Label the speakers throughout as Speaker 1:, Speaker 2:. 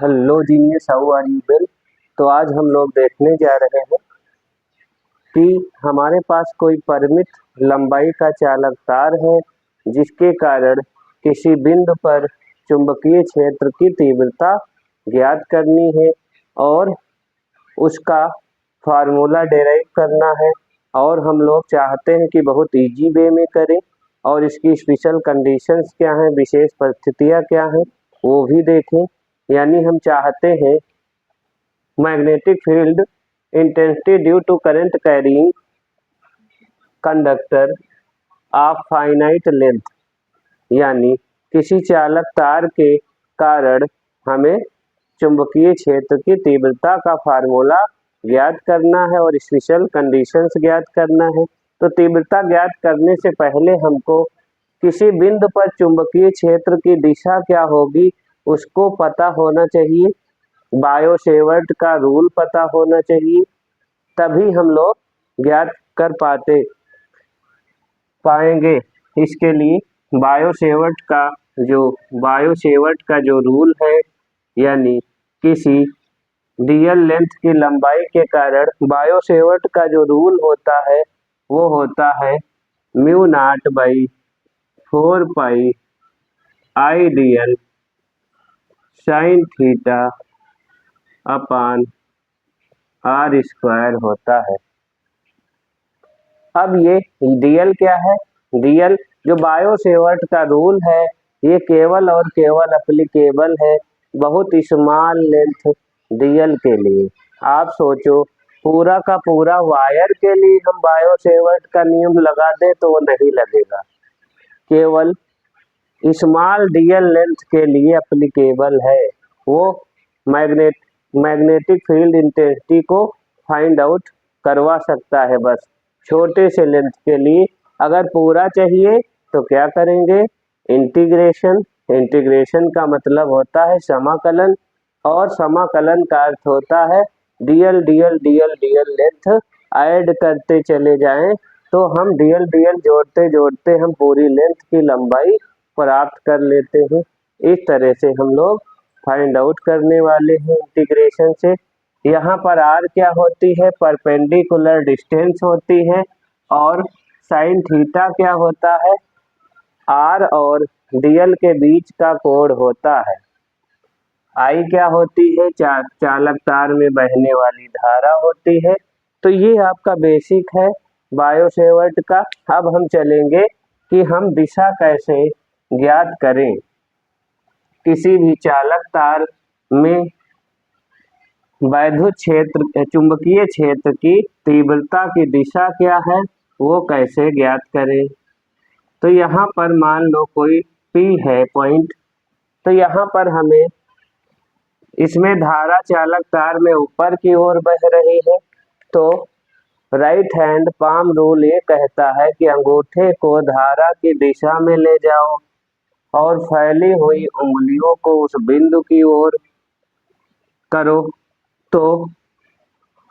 Speaker 1: Hello genius, how are you well. तो आज हम लोग देखने जा रहे हैं कि हमारे पास कोई परिमित लंबाई का चालक तार है जिसके कारण किसी बिंदु पर चुंबकीय क्षेत्र की तीव्रता ज्ञात करनी है और उसका फार्मूला डेराइव करना है। और हम लोग चाहते हैं कि बहुत इजी वे में करें और इसकी स्पेशल कंडीशंस क्या हैं, विशेष परिस्थितियाँ क्या हैं, वो भी देखें। यानी हम चाहते हैं magnetic field intensity due to current carrying conductor of finite length, यानी किसी चालक तार के कारण हमें चुंबकीय क्षेत्र की तीव्रता का फार्मूला ज्ञात करना है और स्पेशल कंडीशंस ज्ञात करना है। तो तीव्रता ज्ञात करने से पहले हमको किसी बिंदु पर चुंबकीय क्षेत्र की दिशा क्या होगी उसको पता होना चाहिए, बायो सेवर्ट का रूल पता होना चाहिए, तभी हम लोग ज्ञात कर पाएंगे। इसके लिए बायो सेवर्ट का जो रूल है, यानी किसी डीएल लेंथ की लंबाई के कारण बायो सेवर्ट का जो रूल होता है वो होता है mu naught by 4 pi I dl sine theta upon r square होता है। अब ये डीएल क्या है? डीएल जो बायो सेवर्ट का रूल है ये केवल और केवल एप्लीकेबल है बहुत स्मॉल लेंथ डीएल के लिए। आप सोचो, पूरा का पूरा वायर के लिए हम बायो सेवर्ट का नियम लगा दें तो वो नहीं लगेगा, केवल स्मॉल डीएल लेंथ के लिए एप्लीकेबल है। वो मैग्नेटिक फील्ड इंटेंसिटी को फाइंड आउट करवा सकता है बस छोटे से लेंथ के लिए। अगर पूरा चाहिए तो क्या करेंगे? इंटीग्रेशन। इंटीग्रेशन का मतलब होता है समाकलन, और समाकलन का अर्थ होता है DL DL DL DL length add करते चले जाएं तो हम डीएल डीएल जोड़ते जोड़ते हम पूरी लेंथ की लंबाई प्राप्त कर लेते हैं। इस तरह से हम लोग फाइंड आउट करने वाले हैं इंटीग्रेशन से। यहाँ पर आर क्या होती है? परपेंडिकुलर डिस्टेंस होती है। और साइन थीटा क्या होता है? आर और डीएल के बीच का कोण होता है। आई क्या होती है? चालक तार में बहने वाली धारा होती है। तो ये आपका बेसिक है बायो सेवर्ट का। अब हम चलेंगे कि हम दिशा कैसे ज्ञात करें। किसी भी चालक तार में वैद्युत क्षेत्र चुंबकीय क्षेत्र की तीव्रता की दिशा क्या है वो कैसे ज्ञात करें। तो यहाँ पर मान लो कोई P है पॉइंट, तो यहाँ पर हमें इसमें धारा चालक तार में ऊपर की ओर बह रही है। तो राइट हैंड पाम रूल ये कहता है कि अंगूठे को धारा की दिशा में ले जाओ और फैली हुई उंगलियों को उस बिंदु की ओर करो। तो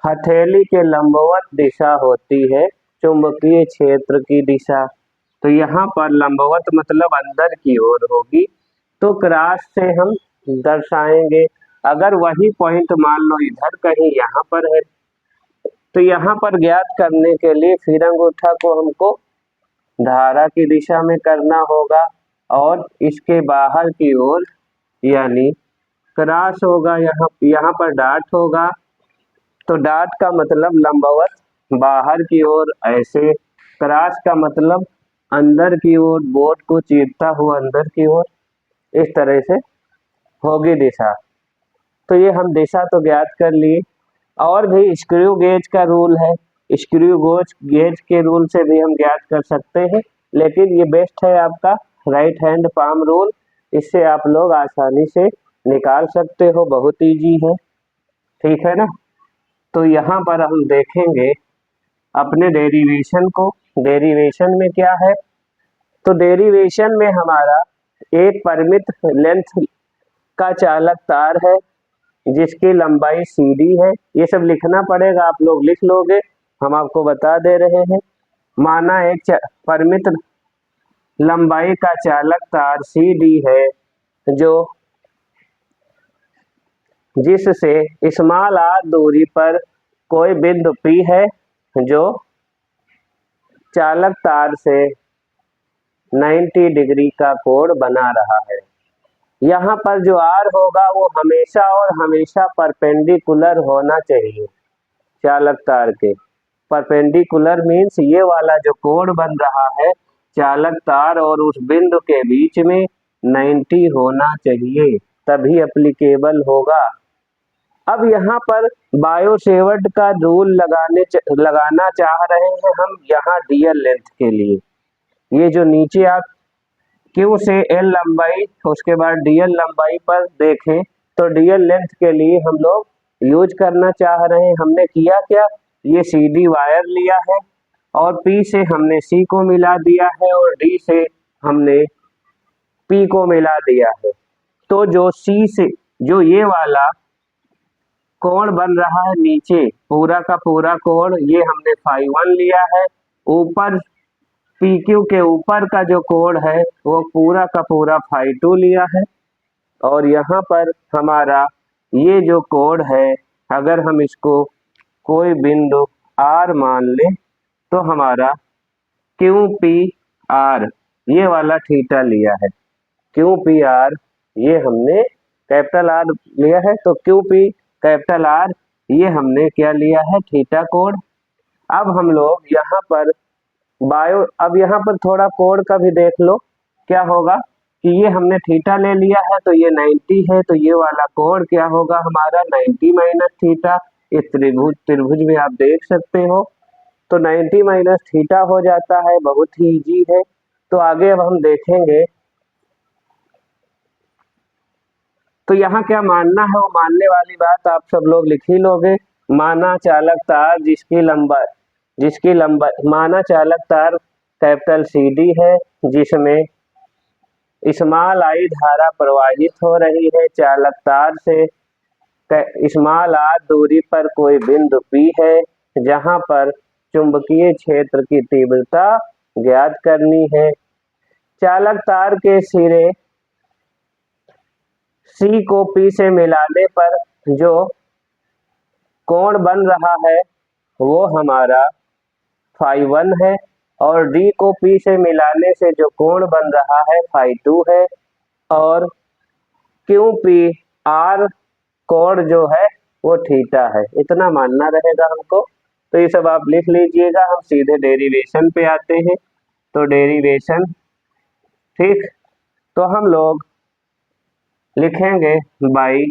Speaker 1: हथेली के लंबवत दिशा होती है चुंबकीय क्षेत्र की दिशा। तो यहाँ पर लंबवत मतलब अंदर की ओर होगी, तो क्रॉस से हम दर्शाएंगे। अगर वही पॉइंट मान लो इधर कहीं यहाँ पर है तो यहाँ पर ज्ञात करने के लिए फिर अंगूठा को हमको धारा की दिशा में करना होगा और इसके बाहर की ओर यानी क्रॉस होगा। यहाँ पर डॉट होगा, तो डॉट का मतलब लंबवत बाहर की ओर ऐसे, क्रॉस का मतलब अंदर की ओर, बोर्ड को चीरता हुआ अंदर की ओर, इस तरह से होगी दिशा। तो ये हम दिशा तो ज्ञात कर लिए। और भी स्क्रू गेज का रूल है, स्क्रू गेज के रूल से भी हम ज्ञात कर सकते हैं, लेकिन ये बेस्ट है आपका राइट हैंड पाम रूल। इससे आप लोग आसानी से निकाल सकते हो, बहुत इजी है, ठीक है ना। तो यहाँ पर हम देखेंगे अपने डेरिवेशन को। डेरिवेशन में क्या है? तो डेरिवेशन में हमारा एक परिमित लेंथ का चालक तार है जिसकी लंबाई CD है। ये सब लिखना पड़ेगा, आप लोग लिख लोगे, हम आपको बता दे रहे हैं। माना एक परिमित लंबाई का चालक तार CD है जो जिससे स्मॉल r दूरी पर कोई बिंदु P है जो चालक तार से 90 डिग्री का कोण बना रहा है। यहाँ पर जो r होगा वो हमेशा और हमेशा परपेंडिकुलर होना चाहिए चालक तार के। परपेंडिकुलर मीन्स ये वाला जो कोण बन रहा है चालक तार और उस बिंदु के बीच में 90 होना चाहिए, तभी एप्लीकेबल होगा। अब यहाँ पर बायो सेवर्ट का रूल लगाना चाह रहे हैं हम यहाँ डीएल लेंथ के लिए। ये जो नीचे आप Q से L लंबाई उसके बाद DL लंबाई पर देखें तो DL लेंथ के लिए हम लोग यूज करना चाह रहे हैं। हमने किया क्या, ये सीधी वायर लिया है और P से हमने C को मिला दिया है और D से हमने P को मिला दिया है। तो जो C से जो ये वाला कोण बन रहा है नीचे पूरा का पूरा कोण, ये हमने φ1 लिया है। ऊपर PQ के ऊपर का जो कोण है वो पूरा का पूरा φ2 लिया है। और यहाँ पर हमारा ये जो कोण है अगर हम इसको कोई बिंदु R मान लें तो हमारा QPR ये वाला थीटा लिया है। QPR ये हमने कैपिटल R लिया है, तो QP कैपिटल R ये हमने क्या लिया है, थीटा कोण। अब हम लोग यहाँ पर अब यहाँ पर थोड़ा कोण का भी देख लो क्या होगा कि ये हमने थीटा ले लिया है तो ये 90 है, तो ये वाला कोण क्या होगा हमारा 90 माइनस थीटा। इस त्रिभुज में आप देख सकते हो तो 90 माइनस थीटा हो जाता है, बहुत ही इजी है। तो आगे अब हम देखेंगे तो यहाँ क्या मानना है, वो मानने वाली बात आप सब लोग लिख ही लोगे। माना चालक तार जिसकी लंबाई माना चालक तार कैपिटल CD है जिसमें स्मॉल I धारा प्रवाहित हो रही है। चालक तार से स्मॉल r दूरी पर कोई बिंदु P है जहां पर चुंबकीय क्षेत्र की तीव्रता ज्ञात करनी है। चालक तार के सिरे C को P से मिलाने पर जो कोण बन रहा है वो हमारा φ1 है और D को P से मिलाने से जो कोण बन रहा है φ2 है और QPR कोण जो है वो थीटा है। इतना मानना रहेगा हमको। तो ये सब आप लिख लीजिएगा। हम सीधे डेरिवेशन पे आते हैं। तो डेरिवेशन ठीक, तो हम लोग लिखेंगे by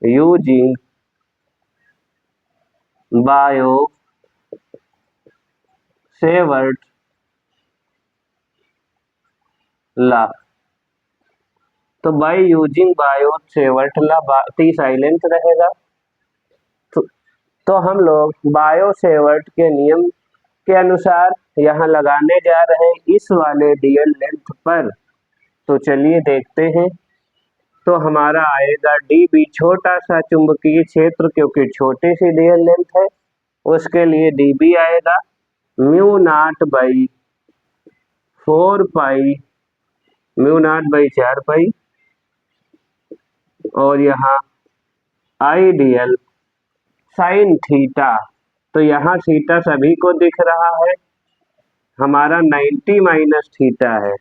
Speaker 1: using Biot Savart law. तो by using Biot Savart law T silent रहेगा। तो हम लोग बायो सेवर्ट के नियम के अनुसार यहाँ लगाने जा रहे हैं इस वाले डीएल लेंथ पर। तो चलिए देखते हैं। तो हमारा आएगा dB छोटा सा चुंबकीय क्षेत्र क्योंकि छोटी सी डीएल लेंथ है, उसके लिए dB आएगा mu naught by 4 pi mu naught by 4 pi और यहाँ आइडियल साइन थीटा। तो यहाँ थीटा सभी को दिख रहा है, हमारा 90 माइनस थीटा है।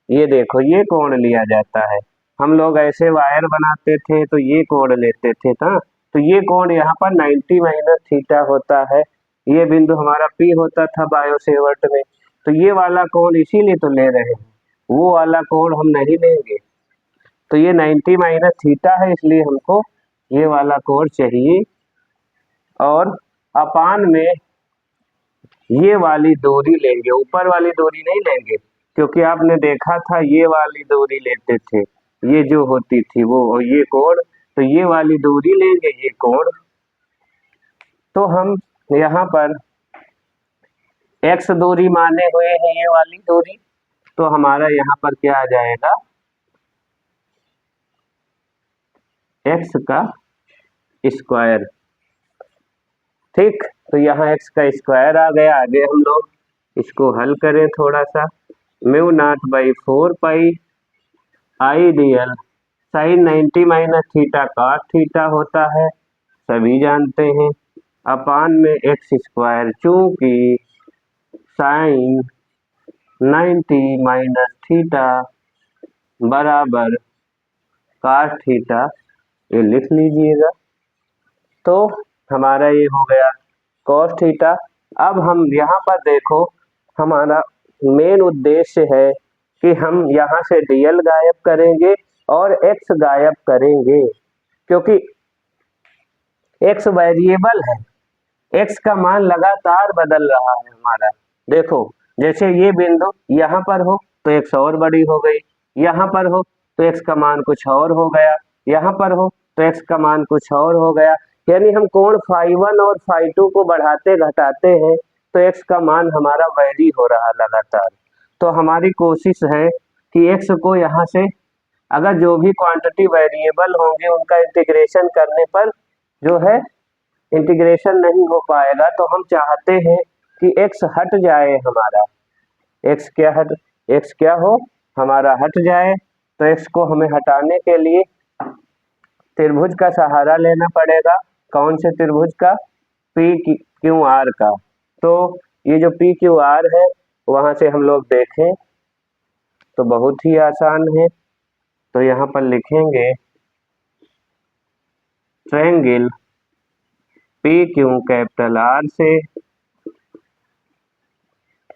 Speaker 1: ये देखो ये कोण लिया जाता है। हम लोग ऐसे वायर बनाते थे तो ये कोण लेते थे ना, तो ये कोण यहाँ पर 90 माइनस थीटा होता है। ये बिंदु हमारा P होता था बायो सेवर्ट में, तो ये वाला कोण इसीलिए तो ले रहे हैं, वो वाला कोण हम नहीं लेंगे। तो ये 90 माइनस थीटा है इसलिए हमको ये वाला कोण चाहिए। और अपान में ये वाली दूरी लेंगे, ऊपर वाली दूरी नहीं लेंगे क्योंकि आपने देखा था ये वाली दूरी लेते थे, ये जो होती थी वो और ये कोण, तो ये वाली दूरी लेंगे ये कोण। तो हम यहाँ पर x दूरी माने हुए हैं ये वाली दूरी, तो हमारा यहाँ पर क्या आ जाएगा x का स्क्वायर। ठीक, तो यहाँ x का स्क्वायर आ गया। आगे हम लोग इसको हल करें थोड़ा सा। Mu naught by 4 pi I dl sine 90 minus theta cos theta होता है, सभी जानते हैं। अपान में एक्स स्क्वायर, चूंकि साइन 90 माइनस थीटा बराबर कॉस थीटा, ये लिख लीजिएगा। तो हमारा ये हो गया कॉस थीटा। अब हम यहाँ पर देखो, हमारा मेन उद्देश्य है कि हम यहाँ से डीएल गायब करेंगे और एक्स गायब करेंगे, क्योंकि एक्स वेरिएबल है, एक्स का मान लगातार बदल रहा है हमारा। देखो जैसे ये बिंदु यहाँ पर हो तो एक्स और बड़ी हो गई, यहाँ पर हो तो एक्स का मान कुछ और हो गया, यहाँ पर हो तो एक्स का मान कुछ और हो गया। यानी हम कोण φ1 और φ2 को बढ़ाते घटाते हैं तो एक्स का मान हमारा वैरी हो रहा लगातार। तो हमारी कोशिश है कि एक्स को यहाँ से, अगर जो भी क्वांटिटी वेरिएबल होंगे उनका इंटीग्रेशन करने पर जो है इंटीग्रेशन नहीं हो पाएगा, तो हम चाहते हैं कि एक्स हट जाए हमारा, एक्स क्या हो हमारा हट जाए। तो एक्स को हमें हटाने के लिए त्रिभुज का सहारा लेना पड़ेगा। कौन से त्रिभुज का? पी क्यू आर का। तो ये जो पी क्यू आर है वहां से हम लोग देखें तो बहुत ही आसान है। तो यहाँ पर लिखेंगे triangle P Q capital R से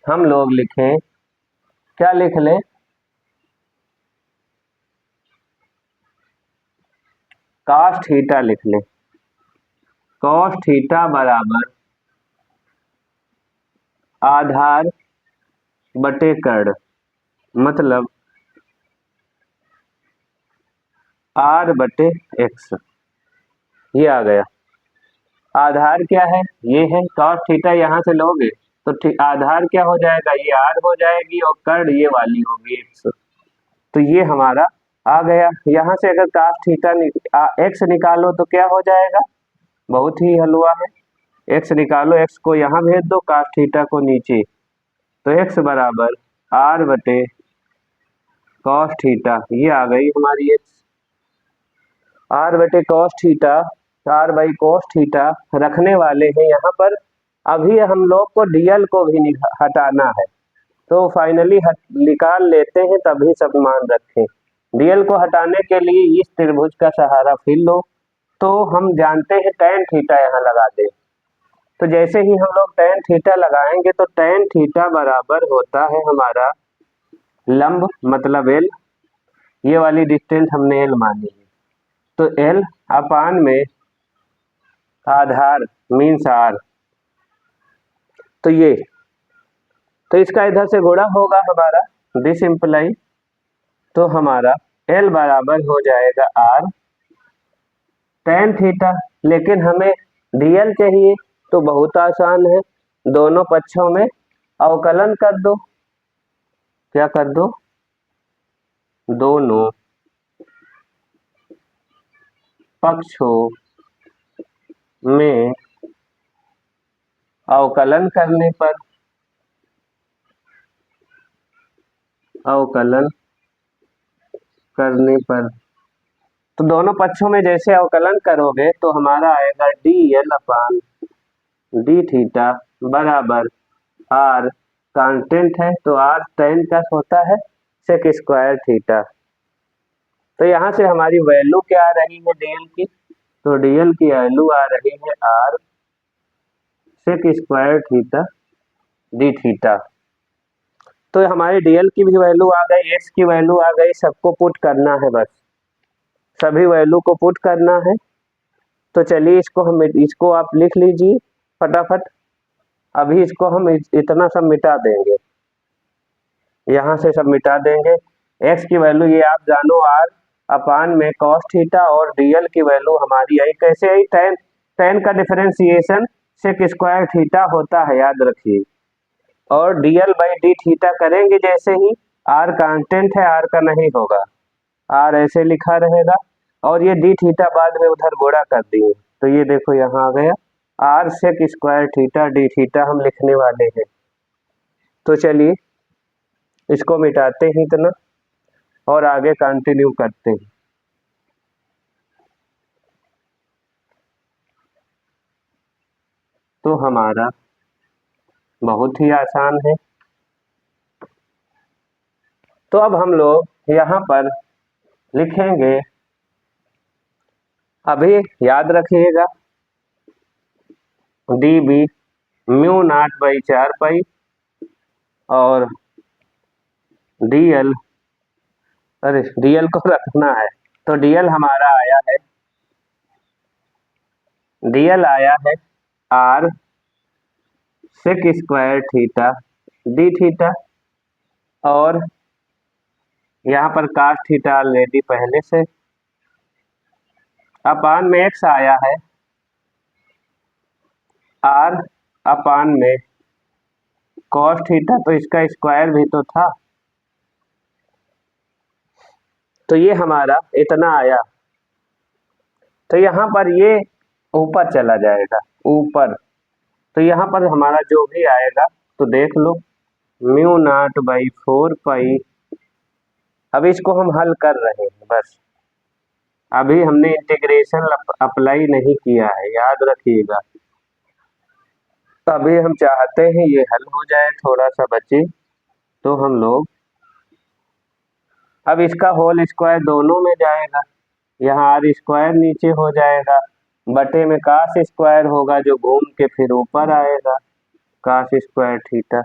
Speaker 1: हम लोग लिखें, क्या लिख लें? कॉस थीटा लिख लें। कॉस थीटा बराबर आधार बटे कर्ण, मतलब आर बटे एक्स, ये आ गया। आधार क्या है? ये है कॉस थीटा, यहाँ से लोगे तो आधार क्या हो जाएगा? ये आर हो जाएगी और कर्ण ये वाली होगी एक्स। तो ये हमारा आ गया। यहाँ से अगर कॉस थीटा एक्स निकालो तो क्या हो जाएगा? बहुत ही हलवा है। एक्स निकालो, एक्स को यहाँ भेज दो, कॉस थीटा को नीचे, तो एक्स बराबर आर बटे कॉस थीटा, ये आ गई हमारी एक्स। आर बटे cos theta, r by cos theta रखने वाले हैं यहाँ पर। अभी हम लोग को डीएल को भी हटाना है, तो फाइनली निकाल लेते हैं, तभी सब मान रखें। डीएल को हटाने के लिए इस त्रिभुज का सहारा फिर लो। तो हम जानते हैं tan थीटा यहाँ लगा दें। तो जैसे ही हम लोग tan थीटा लगाएंगे तो tan थीटा बराबर होता है हमारा लंब, मतलब एल, ये वाली डिस्टेंस हमने एल मानी है, तो एल अपान में आधार मीन्स आर। तो ये, तो इसका इधर से गुणा होगा हमारा, दिस इम्प्लाई, तो हमारा एल बराबर हो जाएगा आर tan थीटा। लेकिन हमें डीएल चाहिए, तो बहुत आसान है, दोनों पक्षों में अवकलन कर दो। क्या कर दो? दोनों पक्षों में अवकलन करने पर, अवकलन करने पर, तो दोनों पक्षों में जैसे अवकलन करोगे तो हमारा आएगा डी एल अपान डी थीटा बराबर आर, कांस्टेंट है तो आर tan का होता है सेक स्क्वायर थीटा। तो यहाँ से हमारी वैल्यू क्या आ रही है डीएल की? तो डीएल की वैल्यू आ रही है r sec square theta d theta. तो हमारी डीएल की भी वैल्यू आ गई, एक्स की वैल्यू आ गई, सबको पुट करना है, बस सभी वैल्यू को पुट करना है। तो चलिए इसको आप लिख लीजिए फटाफट। अभी इसको हम इतना सब मिटा देंगे, यहाँ से सब मिटा देंगे। एक्स की वैल्यू ये आप जानो आर अपान में कॉस थीटा, और डीएल की वैल्यू हमारी आई, कैसे आई? tan का डिफरेंशिएशन सेक स्क्वायर थीटा होता है, याद रखिए। और डीएल बाई डी थीटा करेंगे जैसे ही, आर कांस्टेंट है, आर का नहीं होगा, आर ऐसे लिखा रहेगा, और ये डी थीटा बाद में उधर गुणा कर दिए, तो ये देखो यहाँ आ गया r sec square theta d theta हम लिखने वाले हैं। तो चलिए इसको मिटाते हैं इतना और आगे कंटिन्यू करते हैं। तो हमारा बहुत ही आसान है। तो अब हम लोग यहाँ पर लिखेंगे, अभी याद रखिएगा, d b mu naught by 4 pi और डीएल, अरे डीएल को रखना है, तो डीएल हमारा आया है, डीएल आया है r sec square theta d theta, और यहाँ पर कास थीटा ऑलरेडी पहले से, अपान में एक्स आया है आर अपान में कॉस थीटा, तो इसका स्क्वायर भी तो था, तो ये हमारा इतना आया। तो यहाँ पर ये ऊपर चला जाएगा ऊपर, तो यहाँ पर हमारा जो भी आएगा तो देख लो, म्यू नॉट बाई 4 पाई। अब इसको हम हल कर रहे हैं बस, अभी हमने इंटीग्रेशन अप्लाई नहीं किया है, याद रखिएगा। अभी हम चाहते हैं ये हल हो जाए, थोड़ा सा बचे तो हम लोग, अब इसका होल स्क्वायर दोनों में जाएगा, यहाँ आर स्क्वायर नीचे हो जाएगा, बटे में कास स्क्वायर होगा जो घूम के फिर ऊपर आएगा, कास स्क्वायर थीटा।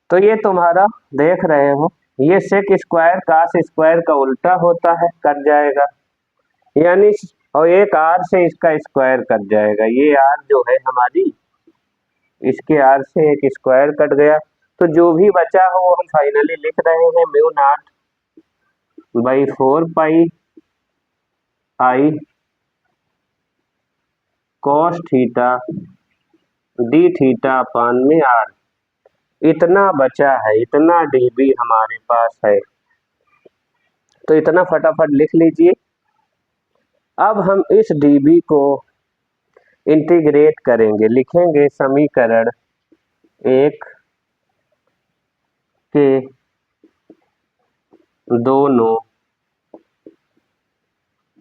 Speaker 1: तो ये तुम्हारा देख रहे हो, ये सेक स्क्वायर कास स्क्वायर का उल्टा होता है, कट जाएगा, यानी और एक आर से इसका स्क्वायर कट जाएगा, ये आर जो है हमारी, इसके आर से एक स्क्वायर कट गया, तो जो भी बचा हो वो हम फाइनली लिख रहे हैं mu naught by 4 pi I cos theta d theta upon में आर, इतना बचा है, इतना डीबी हमारे पास है, तो इतना फटाफट लिख लीजिए। अब हम इस डीबी को इंटीग्रेट करेंगे, लिखेंगे समीकरण 1 के दोनों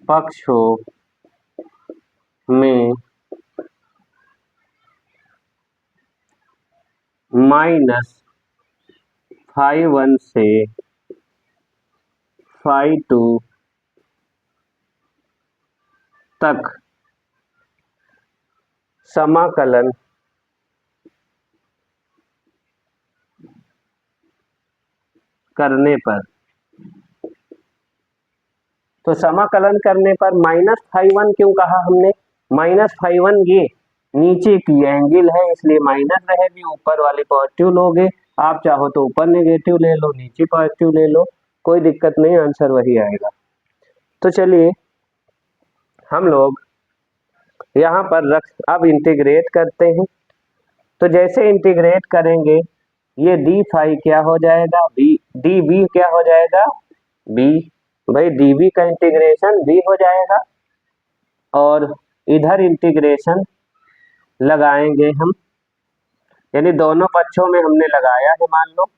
Speaker 1: पक्षों में -φ1 से φ2 तक समाकलन करने पर, तो समाकलन करने पर -φ1 क्यों कहा हमने, -φ1 ये नीचे की एंगल है इसलिए माइनस रहेगी, ऊपर वाली पॉजिटिव लोगे, आप चाहो तो ऊपर नेगेटिव ले लो, नीचे पॉजिटिव ले लो, कोई दिक्कत नहीं, आंसर वही आएगा। तो चलिए हम लोग यहाँ पर अब इंटीग्रेट करते हैं, तो जैसे इंटीग्रेट करेंगे ये डी फाई क्या हो जाएगा, बी, डी बी क्या हो जाएगा, बी, भाई डी बी का इंटीग्रेशन बी हो जाएगा, और इधर इंटीग्रेशन लगाएंगे हम, यानी दोनों पक्षों में हमने लगाया है मान लो।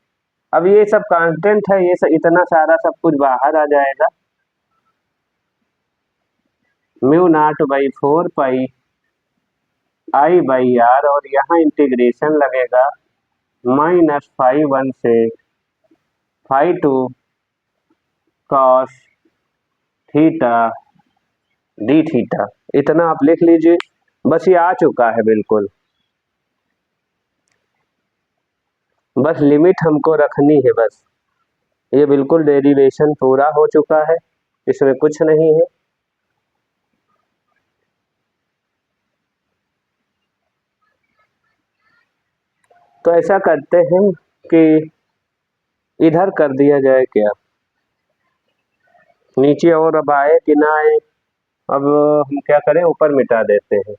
Speaker 1: अब ये सब कांस्टेंट है, ये सब इतना सारा सब कुछ बाहर आ जाएगा, mu naught by 4 pi I by r, और यहाँ इंटीग्रेशन लगेगा -φ1 से φ2 कॉस थीटा डी थीटा, इतना आप लिख लीजिए, बस ये आ चुका है बिल्कुल, बस लिमिट हमको रखनी है, बस ये बिल्कुल डेरिवेशन पूरा हो चुका है, इसमें कुछ नहीं है। तो ऐसा करते हैं कि इधर कर दिया जाए क्या, नीचे और अब आए कि ना आए, अब हम क्या करें, ऊपर मिटा देते हैं,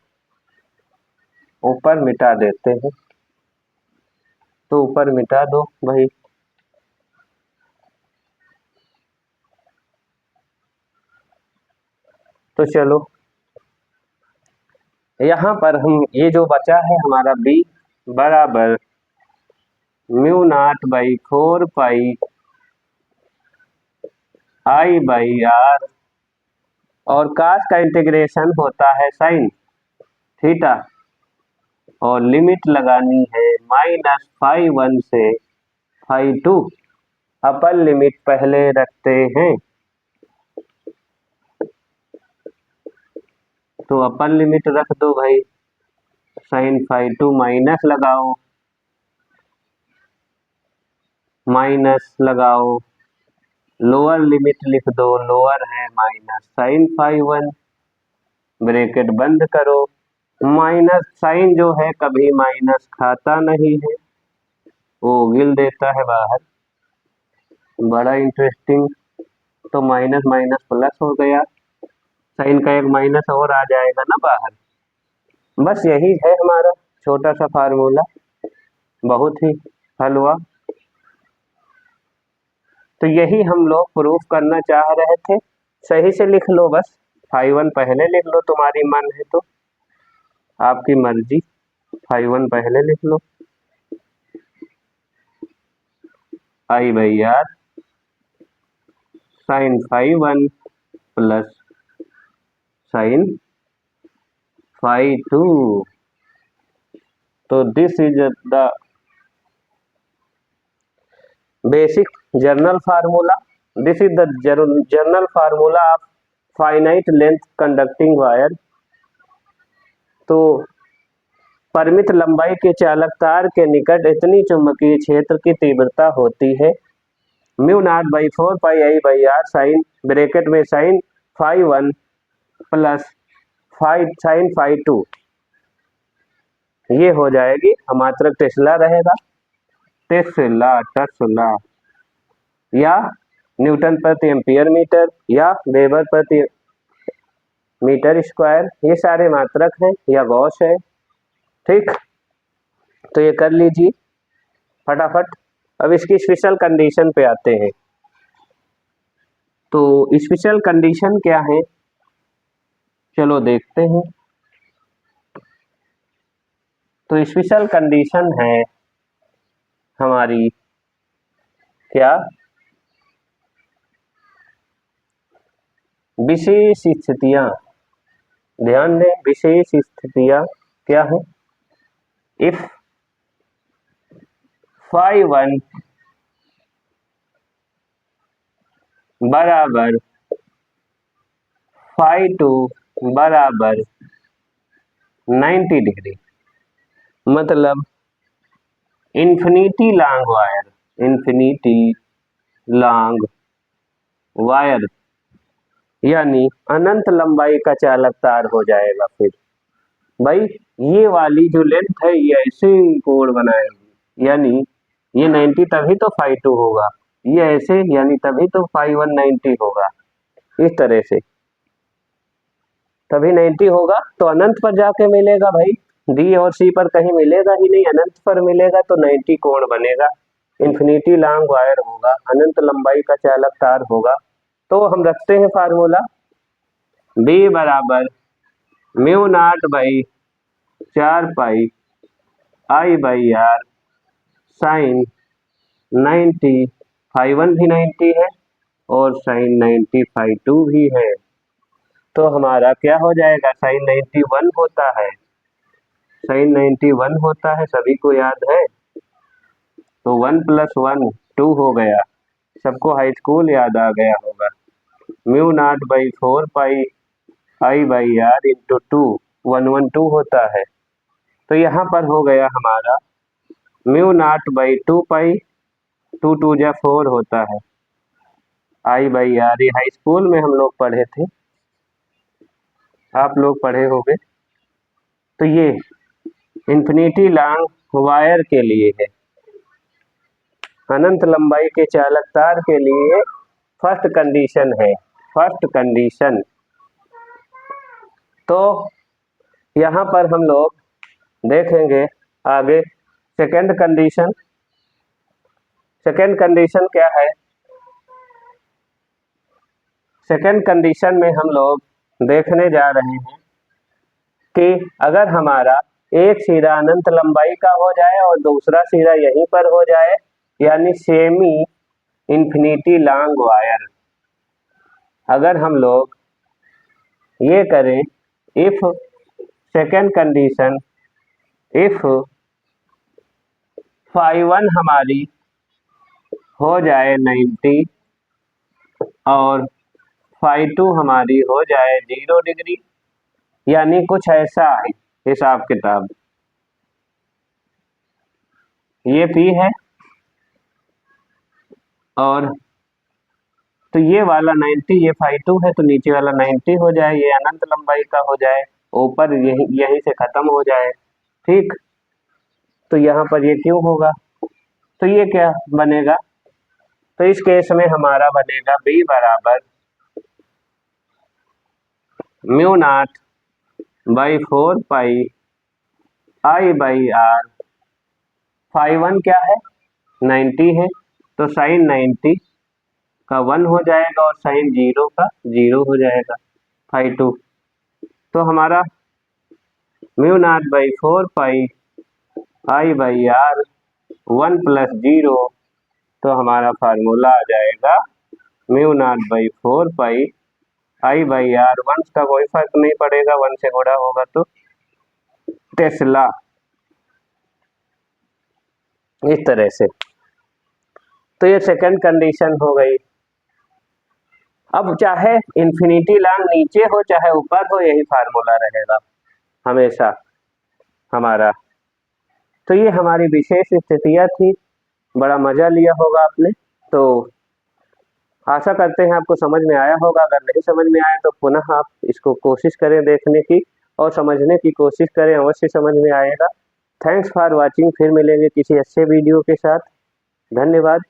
Speaker 1: ऊपर मिटा देते हैं, तो ऊपर मिटा दो भाई, तो चलो यहाँ पर हम ये जो बचा है हमारा b बराबर mu naught by 4 pi I by r, और कास का इंटीग्रेशन होता है साइन थीटा, और लिमिट लगानी है -φ1 से φ2। अपर लिमिट पहले रखते हैं, तो अपर लिमिट रख दो भाई, sin φ2 माइनस लगाओ, माइनस लगाओ, लोअर लिमिट लिख दो, लोअर है -sin φ1, ब्रैकेट बंद करो। माइनस साइन जो है कभी माइनस खाता नहीं है, वो गिल देता है बाहर, बड़ा इंटरेस्टिंग। तो माइनस माइनस प्लस हो गया, साइन का एक माइनस और आ जाएगा ना बाहर। बस यही है हमारा छोटा सा फार्मूला, बहुत ही हलवा। तो यही हम लोग प्रूफ करना चाह रहे थे। सही से लिख लो, बस φ1 पहले लिख लो, तुम्हारी मन है तो, आपकी मर्जी, φ1 पहले लिख लो। आई भाई यार sin φ1 प्लस sin φ2, तो this is the basic journal formula, this is the journal formula of finite length conducting wire. तो परिमित लंबाई के चालक तार के निकट इतनी चुंबकीय क्षेत्र की तीव्रता होती है μ0/4πI/r साइन, ब्रैकेट में साइन φ1 प्लस साइन φ2, ये हो जाएगी, मात्रक टेस्ला रहेगा, टेस्ला या न्यूटन प्रति एम्पियर मीटर या वेबर प्रति मीटर स्क्वायर, ये सारे मात्रक हैं, या गॉस है। ठीक, तो ये कर लीजिए फटाफट। अब इसकी स्पेशल कंडीशन पे आते हैं। तो स्पेशल कंडीशन क्या है, चलो देखते हैं। तो स्पेशल कंडीशन है हमारी क्या, विशेष स्थितियां, ध्यान दें, विशेष स्थितियां क्या है, इफ φ1 बराबर φ2 बराबर 90 डिग्री, मतलब इन्फिनिटी लॉन्ग वायर यानी अनंत लंबाई का चालक तार हो जाएगा। फिर भाई ये वाली जो लेंथ है ये ऐसे कोण बनाएगी, यानी ये 90 तभी तो φ2 होगा, ये ऐसे यानी तभी तो φ1 90 होगा, इस तरह से तभी 90 होगा। तो अनंत पर जाके मिलेगा भाई, डी और सी पर कहीं मिलेगा ही नहीं, अनंत पर मिलेगा तो 90 कोण बनेगा, इन्फिनिटी लॉन्ग वायर होगा, अनंत लंबाई का चालक तार होगा। तो हम रखते हैं फार्मूला, बी बराबर μ0/4πI/r साइन 90, φ1 भी 90 है और साइन 90 φ2 भी है। तो हमारा क्या हो जाएगा, साइन 91 होता है, साइन 91 होता है, सभी को याद है। तो 1 + 1 2 हो गया, सबको हाई स्कूल याद आ गया होगा। μ0/4πI/r इंटू 2 112 होता है। तो यहाँ पर हो गया हमारा μ0/2π, 2 2 जा 4 होता है, I/r, ये हाई स्कूल में हम लोग पढ़े थे, आप लोग पढ़े होंगे। तो ये इन्फिनिटी लॉन्ग वायर के लिए है, अनंत लंबाई के चालक तार के लिए फर्स्ट कंडीशन है, फर्स्ट कंडीशन। तो यहाँ पर हम लोग देखेंगे आगे सेकंड कंडीशन। सेकंड कंडीशन क्या है, सेकंड कंडीशन में हम लोग देखने जा रहे हैं कि अगर हमारा एक सिरा अनंत लंबाई का हो जाए और दूसरा सिरा यहीं पर हो जाए, यानी सेमी इन्फिनिटी लॉन्ग वायर, अगर हम लोग ये करें, इफ सेकंड कंडीशन इफ φ1 हमारी हो जाए 90 और φ2 हमारी हो जाए 0 डिग्री, यानी कुछ ऐसा है हिसाब किताब। ये P है और तो ये वाला 90, ये φ2 है तो नीचे वाला 90 हो जाए, ये अनंत लंबाई का हो जाए, ऊपर यहीं से खत्म हो जाए। ठीक, तो यहाँ पर ये क्यों होगा, तो ये क्या बनेगा, तो इस केस में हमारा बनेगा B बराबर mu naught by 4 pi I by R। φ1 क्या है, 90 है, तो साइन 90 का 1 हो जाएगा और साइन 0 का 0 हो जाएगा φ2। तो हमारा mu naught by 4 pi I by R 1 plus 0, तो हमारा फार्मूला आ जाएगा mu naught by 4 pi I by R। 1 का कोई फर्क नहीं पड़ेगा, 1 से गुणा होगा तो टेस्ला, इस तरह से। तो ये सेकंड कंडीशन हो गई। अब चाहे इन्फिनिटी लाइन नीचे हो चाहे ऊपर हो, यही फार्मूला रहेगा हमेशा हमारा। तो ये हमारी विशेष स्थितियां थी, बड़ा मजा लिया होगा आपने। तो आशा करते हैं आपको समझ में आया होगा। अगर नहीं समझ में आया तो पुनः आप इसको कोशिश करें देखने की और समझने की कोशिश करें, अवश्य समझ में आएगा। थैंक्स फॉर वॉचिंग, फिर मिलेंगे किसी अच्छे वीडियो के साथ। धन्यवाद।